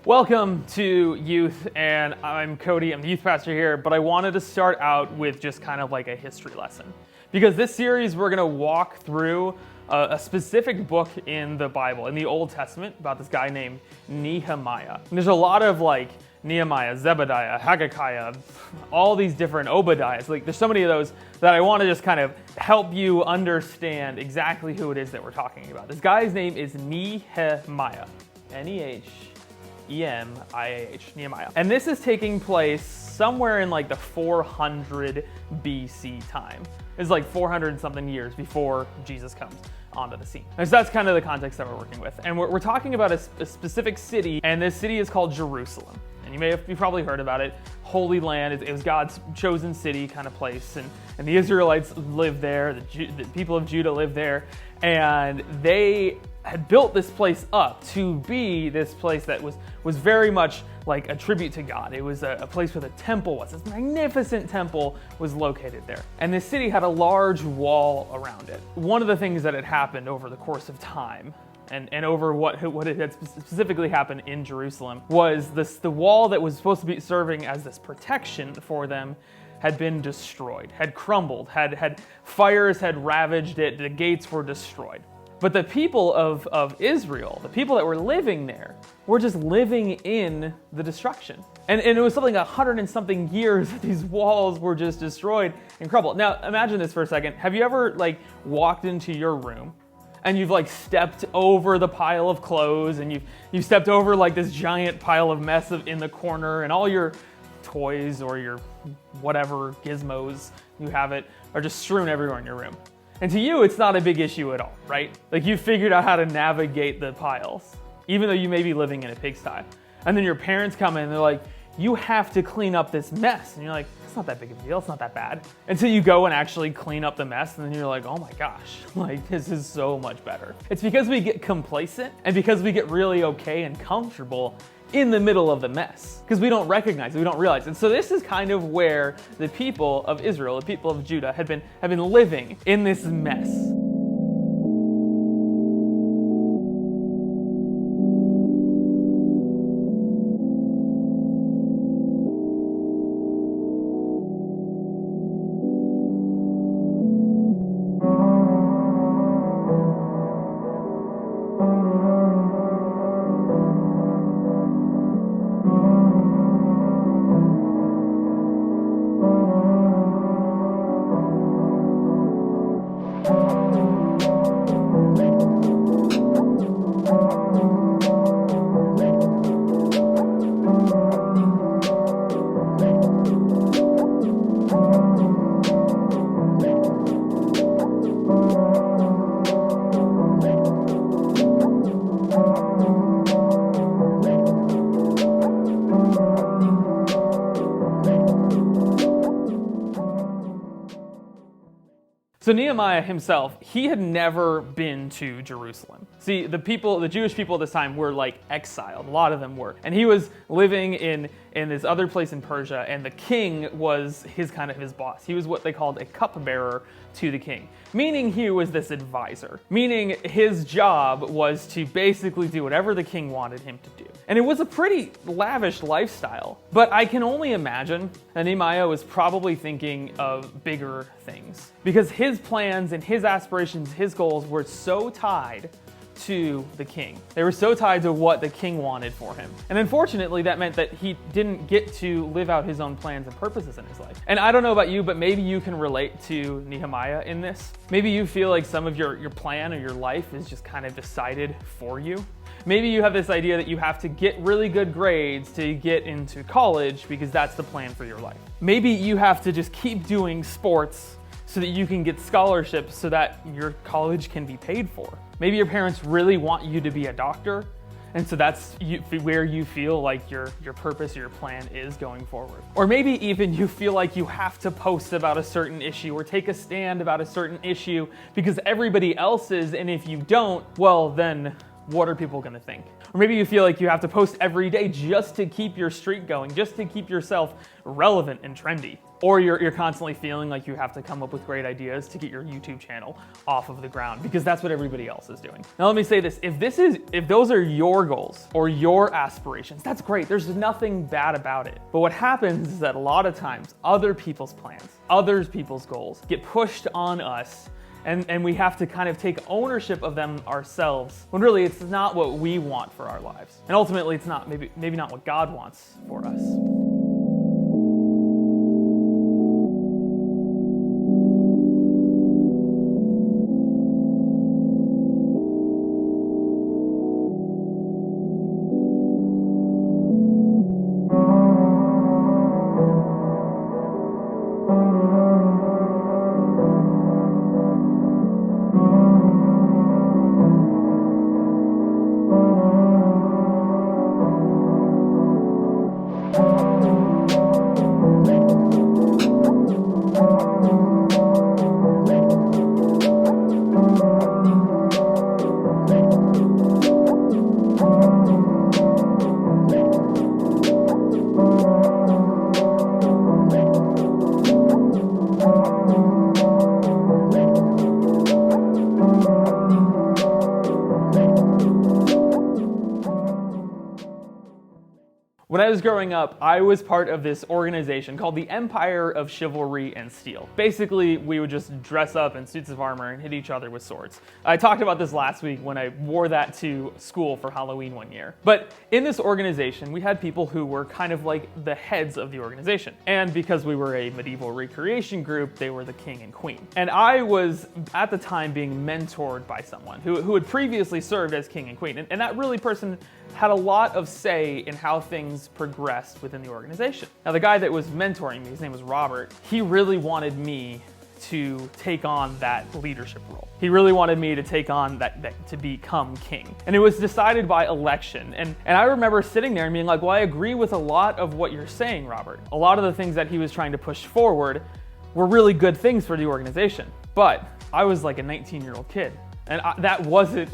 Welcome to Youth, and I'm Cody, I'm the youth pastor here, but I wanted to start out with just kind of like a history lesson. Because this series, we're gonna walk through a specific book in the Bible, in the Old Testament, about this guy named Nehemiah. And there's a lot of like Nehemiah, Zebediah, Haggaiah, all these different Obadiahs. Like there's so many of those that I want to just kind of help you understand exactly who it is that we're talking about. This guy's name is Nehemiah, Nehemiah, Nehemiah. And this is taking place somewhere in like the 400 BC time. It's like 400 and something years before Jesus comes onto the scene. And so that's kind of the context that we're working with. And we're talking about a specific city, and this city is called Jerusalem. And you've probably heard about it. Holy land, it was God's chosen city kind of place. And the Israelites lived there, the people of Judah lived there. And they had built this place up to be this place that was very much like a tribute to God. It was a place where the temple was. This magnificent temple was located there. And this city had a large wall around it. One of the things that had happened over the course of time and over what had specifically happened in Jerusalem was the wall that was supposed to be serving as this protection for them had been destroyed, had crumbled, had fires had ravaged it, the gates were destroyed. But the people of Israel, the people that were living there, were just living in the destruction. And it was something 100 and something years that these walls were just destroyed and crumbled. Now imagine this for a second. Have you ever like walked into your room and you've like stepped over the pile of clothes and you've stepped over like this giant pile of mess in the corner, and all your toys or your whatever gizmos you have are just strewn everywhere in your room? And to you, it's not a big issue at all, right? Like you figured out how to navigate the piles, even though you may be living in a pigsty. And then your parents come in and they're like, you have to clean up this mess. And you're like, it's not that big of a deal, it's not that bad. Until you go and actually clean up the mess, and then you're like, oh my gosh, like this is so much better. It's because we get complacent and because we get really okay and comfortable in the middle of the mess, because we don't recognize it, we don't realize it. And so this is kind of where the people of Israel, the people of Judah, have been living in this mess. So Nehemiah himself, he had never been to Jerusalem. See, the Jewish people at this time were like exiled. A lot of them were. And he was living in this other place in Persia, and the king was his boss. He was what they called a cupbearer to the king, meaning he was this advisor, meaning his job was to basically do whatever the king wanted him to do. And it was a pretty lavish lifestyle. But I can only imagine that Nehemiah was probably thinking of bigger things, because his plans and his aspirations, his goals were so tied to the king. They were so tied to what the king wanted for him. And unfortunately, that meant that he didn't get to live out his own plans and purposes in his life. And I don't know about you, but maybe you can relate to Nehemiah in this. Maybe you feel like some of your plan or your life is just kind of decided for you. Maybe you have this idea that you have to get really good grades to get into college because that's the plan for your life. Maybe you have to just keep doing sports so that you can get scholarships so that your college can be paid for. Maybe your parents really want you to be a doctor, and so that's where you feel like your purpose or your plan is going forward. Or maybe even you feel like you have to post about a certain issue or take a stand about a certain issue because everybody else is, and if you don't, well then what are people gonna think? Or maybe you feel like you have to post every day just to keep your streak going, just to keep yourself relevant and trendy. Or you're constantly feeling like you have to come up with great ideas to get your YouTube channel off of the ground because that's what everybody else is doing. Now let me say this, if those are your goals or your aspirations, that's great. There's nothing bad about it. But what happens is that a lot of times other people's plans, other people's goals get pushed on us, and we have to kind of take ownership of them ourselves when really it's not what we want for our lives. And ultimately it's not, maybe not what God wants for us. When I was growing up, I was part of this organization called the Empire of Chivalry and Steel. Basically, we would just dress up in suits of armor and hit each other with swords. I talked about this last week when I wore that to school for Halloween one year. But in this organization, we had people who were kind of like the heads of the organization. And because we were a medieval recreation group, they were the king and queen. And I was, at the time, being mentored by someone who had previously served as king and queen. And that really person had a lot of say in how things progressed within the organization. Now, the guy that was mentoring me, his name was Robert, he really wanted me to take on that leadership role. He really wanted me to take on that to become king. And it was decided by election. And I remember sitting there and being like, well, I agree with a lot of what you're saying, Robert. A lot of the things that he was trying to push forward were really good things for the organization. But I was like a 19-year-old kid. And that wasn't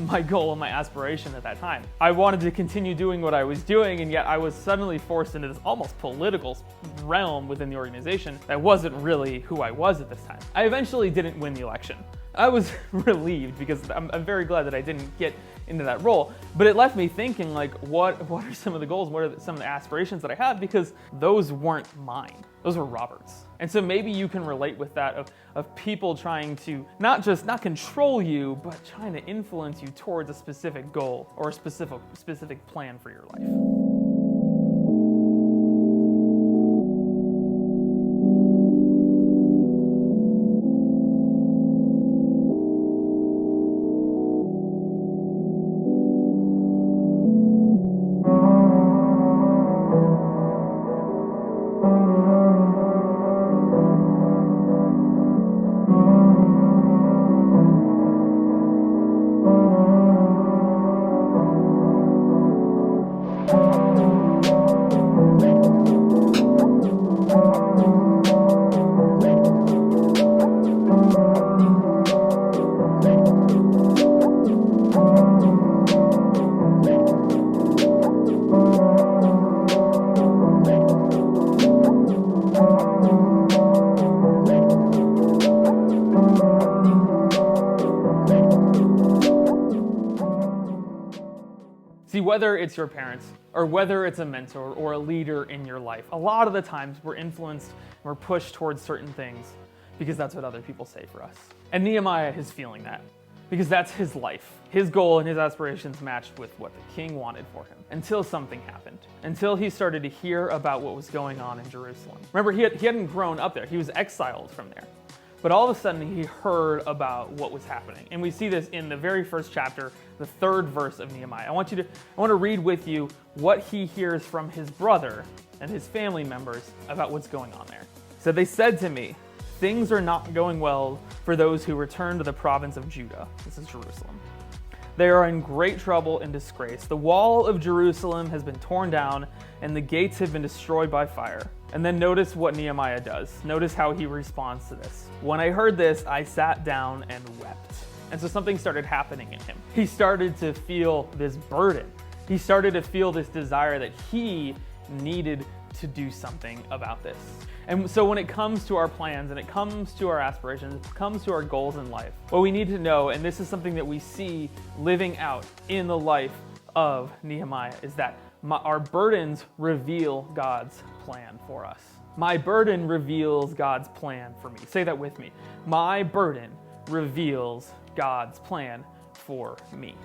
my goal and my aspiration at that time. I wanted to continue doing what I was doing, and yet I was suddenly forced into this almost political realm within the organization that wasn't really who I was at this time. I eventually didn't win the election. I was relieved because I'm very glad that I didn't get into that role, but it left me thinking, like, what are some of the goals, what are some of the aspirations that I have, because those weren't mine, those were Robert's. And so maybe you can relate with that of people trying to not control you, but trying to influence you towards a specific goal or a specific plan for your life. See, whether it's your parents or whether it's a mentor or a leader in your life, a lot of the times we're influenced, we're pushed towards certain things because that's what other people say for us. And Nehemiah is feeling that because that's his life. His goal and his aspirations matched with what the king wanted for him until something happened, until he started to hear about what was going on in Jerusalem. Remember, he hadn't grown up there. He was exiled from there. But all of a sudden, he heard about what was happening. And we see this in the very first chapter, the 3rd verse of Nehemiah. I want to read with you what he hears from his brother and his family members about what's going on there. So they said to me, "Things are not going well for those who return to the province of Judah." This is Jerusalem. "They are in great trouble and disgrace. The wall of Jerusalem has been torn down, and the gates have been destroyed by fire." And then notice what Nehemiah does. Notice how he responds to this. "When I heard this, I sat down and wept." And so something started happening in him. He started to feel this burden. He started to feel this desire that he needed to do something about this. And so when it comes to our plans and it comes to our aspirations, it comes to our goals in life, what we need to know, and this is something that we see living out in the life of Nehemiah, is that our burdens reveal God's plan for us. My burden reveals God's plan for me. Say that with me. My burden reveals God's plan for me.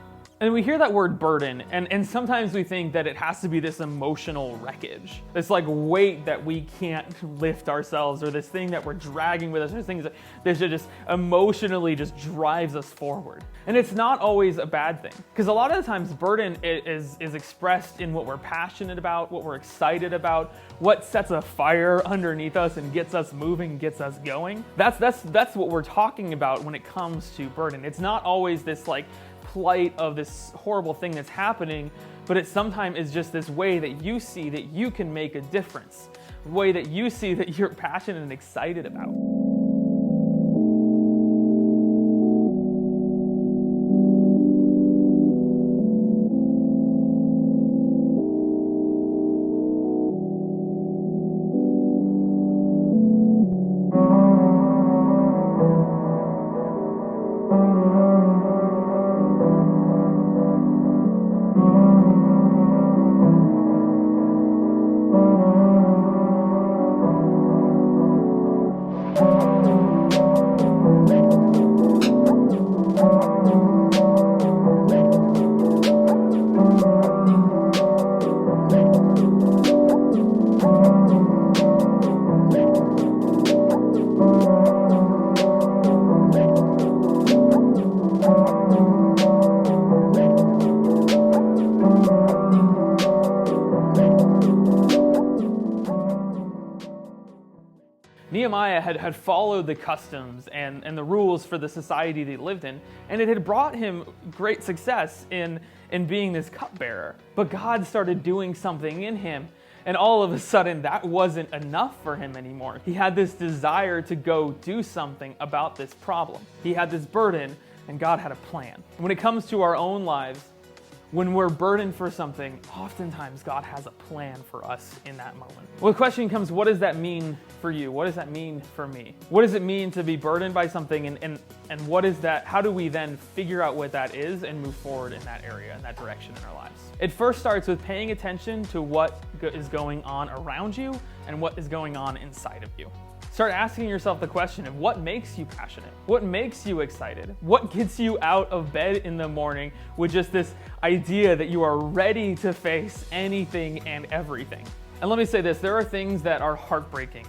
And we hear that word burden, and sometimes we think that it has to be this emotional wreckage, this like weight that we can't lift ourselves, or this thing that we're dragging with us, or this thing that just emotionally just drives us forward. And it's not always a bad thing, because a lot of the times burden is expressed in what we're passionate about, what we're excited about, what sets a fire underneath us and gets us moving, gets us going. That's what we're talking about when it comes to burden. It's not always this like plight of this horrible thing that's happening, but it sometimes is just this way that you see that you can make a difference, a way that you see that you're passionate and excited about. Nehemiah had followed the customs and the rules for the society they lived in, and it had brought him great success in being this cupbearer. But God started doing something in him, and all of a sudden that wasn't enough for him anymore. He had this desire to go do something about this problem. He had this burden, and God had a plan. When it comes to our own lives, when we're burdened for something, oftentimes God has a plan for us in that moment. Well, the question comes, what does that mean for you? What does that mean for me? What does it mean to be burdened by something, and what is that? How do we then figure out what that is and move forward in that area, in that direction in our lives? It first starts with paying attention to what is going on around you and what is going on inside of you. Start asking yourself the question of what makes you passionate? What makes you excited? What gets you out of bed in the morning with just this idea that you are ready to face anything and everything? And let me say this, there are things that are heartbreaking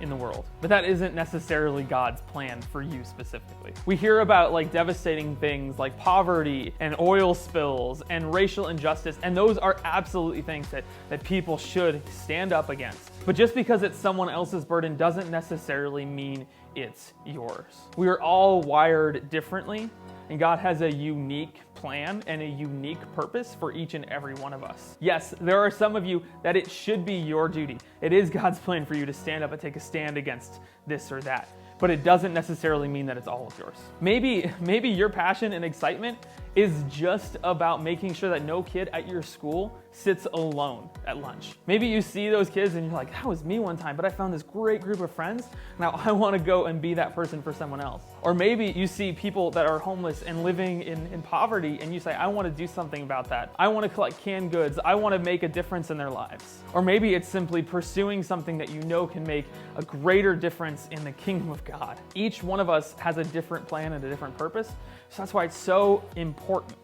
in the world, but that isn't necessarily God's plan for you specifically. We hear about like devastating things like poverty and oil spills and racial injustice, and those are absolutely things that people should stand up against. But just because it's someone else's burden doesn't necessarily mean it's yours. We are all wired differently, and God has a unique plan and a unique purpose for each and every one of us. Yes, there are some of you that it should be your duty. It is God's plan for you to stand up and take a stand against this or that, but it doesn't necessarily mean that it's all of yours. Maybe your passion and excitement is just about making sure that no kid at your school sits alone at lunch. Maybe you see those kids and you're like, that was me one time, but I found this great group of friends. Now I want to go and be that person for someone else. Or maybe you see people that are homeless and living in poverty, and you say, I want to do something about that. I want to collect canned goods. I want to make a difference in their lives. Or maybe it's simply pursuing something that you know can make a greater difference in the kingdom of God. Each one of us has a different plan and a different purpose. So that's why it's so important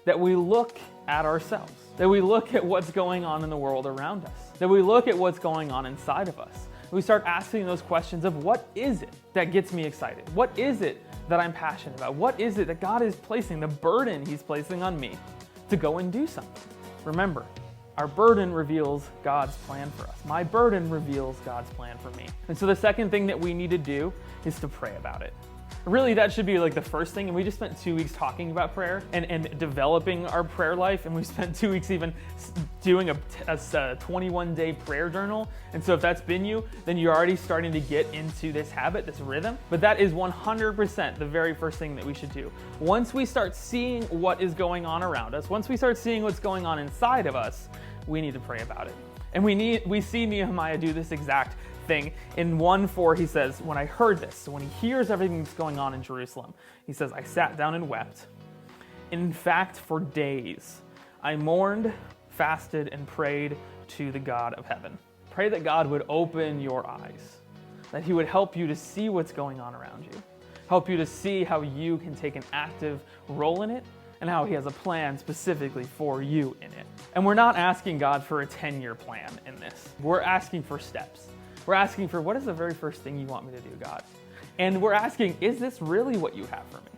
that we look at ourselves, that we look at what's going on in the world around us, that we look at what's going on inside of us. We start asking those questions of what is it that gets me excited? What is it that I'm passionate about? What is it that God is placing, the burden He's placing on me to go and do something? Remember, our burden reveals God's plan for us. My burden reveals God's plan for me. And so the second thing that we need to do is to pray about it. Really, that should be like the first thing. And we just spent 2 weeks talking about prayer and developing our prayer life. And we spent 2 weeks even doing a 21-day prayer journal. And so if that's been you, then you're already starting to get into this habit, this rhythm. But that is 100% the very first thing that we should do. Once we start seeing what is going on around us, once we start seeing what's going on inside of us, we need to pray about it. And we see Nehemiah do this exact thing. In 1:4, he says, when I heard this, so when he hears everything that's going on in Jerusalem, he says, I sat down and wept. In fact, for days, I mourned, fasted, and prayed to the God of heaven. Pray that God would open your eyes, that He would help you to see what's going on around you, help you to see how you can take an active role in it, and how He has a plan specifically for you in it. And we're not asking God for a 10-year plan in this. We're asking for steps. We're asking for, what is the very first thing you want me to do, God? And we're asking, is this really what you have for me?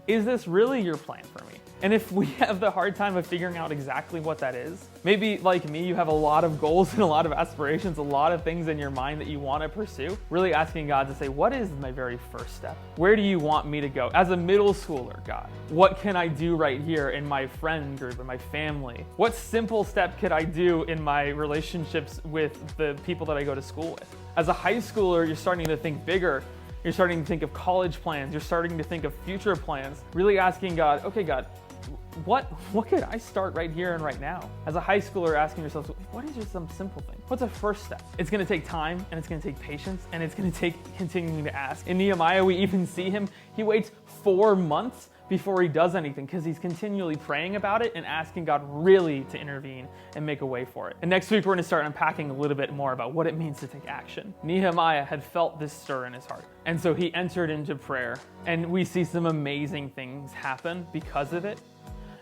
Is this really your plan for me? And if we have the hard time of figuring out exactly what that is, maybe like me, you have a lot of goals and a lot of aspirations, a lot of things in your mind that you want to pursue, really asking God to say, what is my very first step? Where do you want me to go? As a middle schooler, God, what can I do right here in my friend group, in my family? What simple step could I do in my relationships with the people that I go to school with? As a high schooler, you're starting to think bigger. You're starting to think of college plans. You're starting to think of future plans. Really asking God, okay, God, what could I start right here and right now? As a high schooler, asking yourself, what is just some simple thing? What's a first step? It's going to take time, and it's going to take patience, and it's going to take continuing to ask. In Nehemiah, we even see him, he waits 4 months before he does anything because he's continually praying about it and asking God really to intervene and make a way for it. And next week, we're going to start unpacking a little bit more about what it means to take action. Nehemiah had felt this stir in his heart, and so he entered into prayer, and we see some amazing things happen because of it.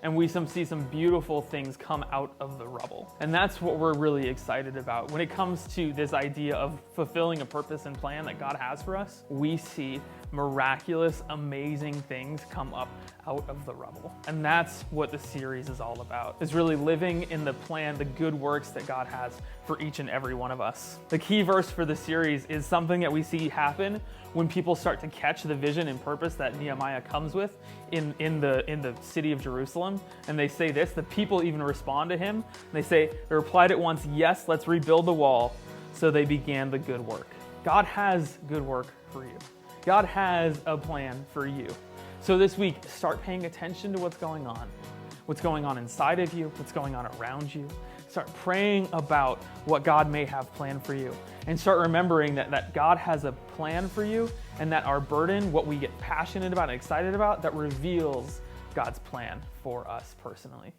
And we see some beautiful things come out of the rubble. And that's what we're really excited about. When it comes to this idea of fulfilling a purpose and plan that God has for us, we see miraculous, amazing things come up out of the rubble. And that's what the series is all about, is really living in the plan, the good works that God has for each and every one of us. The key verse for the series is something that we see happen when people start to catch the vision and purpose that Nehemiah comes with in the city of Jerusalem. And they say this, the people even respond to him. They replied at once, "Yes, let's rebuild the wall." So they began the good work. God has good work for you. God has a plan for you. So this week, start paying attention to what's going on inside of you, what's going on around you. Start praying about what God may have planned for you. And start remembering that God has a plan for you, and that our burden, what we get passionate about and excited about, that reveals God's plan for us personally.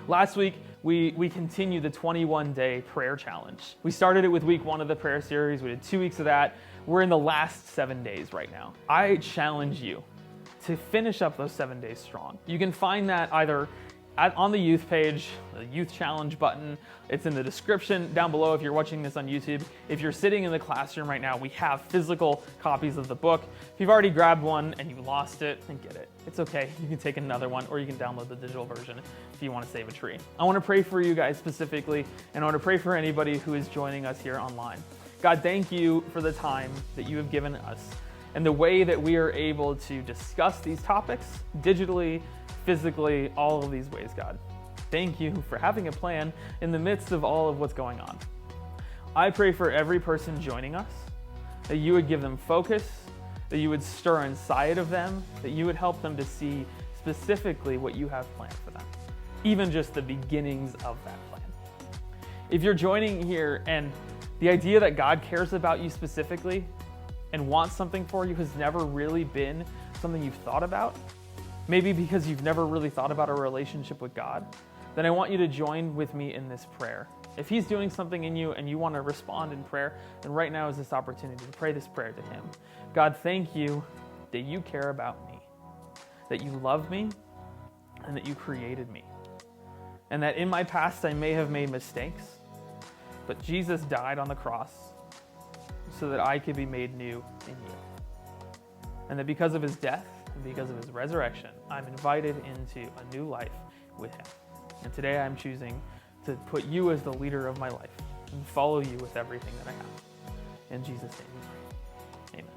Last week, we continued the 21-day prayer challenge. We started it with week 1 of the prayer series. We did 2 weeks of that. We're in the last 7 days right now. I challenge you to finish up those 7 days strong. You can find that either on the youth page, the youth challenge button. It's in the description down below if you're watching this on YouTube. If you're sitting in the classroom right now, we have physical copies of the book. If you've already grabbed one and you lost it, then get it. It's okay. You can take another one, or you can download the digital version if you want to save a tree. I want to pray for you guys specifically, and I want to pray for anybody who is joining us here online. God, thank you for the time that you have given us and the way that we are able to discuss these topics digitally, physically, all of these ways, God. Thank you for having a plan in the midst of all of what's going on. I pray for every person joining us, that you would give them focus, that you would stir inside of them, that you would help them to see specifically what you have planned for them, even just the beginnings of that plan. If you're joining here and the idea that God cares about you specifically and wants something for you has never really been something you've thought about, maybe because you've never really thought about a relationship with God, then I want you to join with me in this prayer. If He's doing something in you and you want to respond in prayer, then right now is this opportunity to pray this prayer to Him. God, thank you that you care about me, that you love me, and that you created me. And that in my past I may have made mistakes, but Jesus died on the cross so that I could be made new in you. And that because of His death, and because of His resurrection, I'm invited into a new life with Him. And today I'm choosing to put you as the leader of my life and follow you with everything that I have. In Jesus' name we pray. Amen.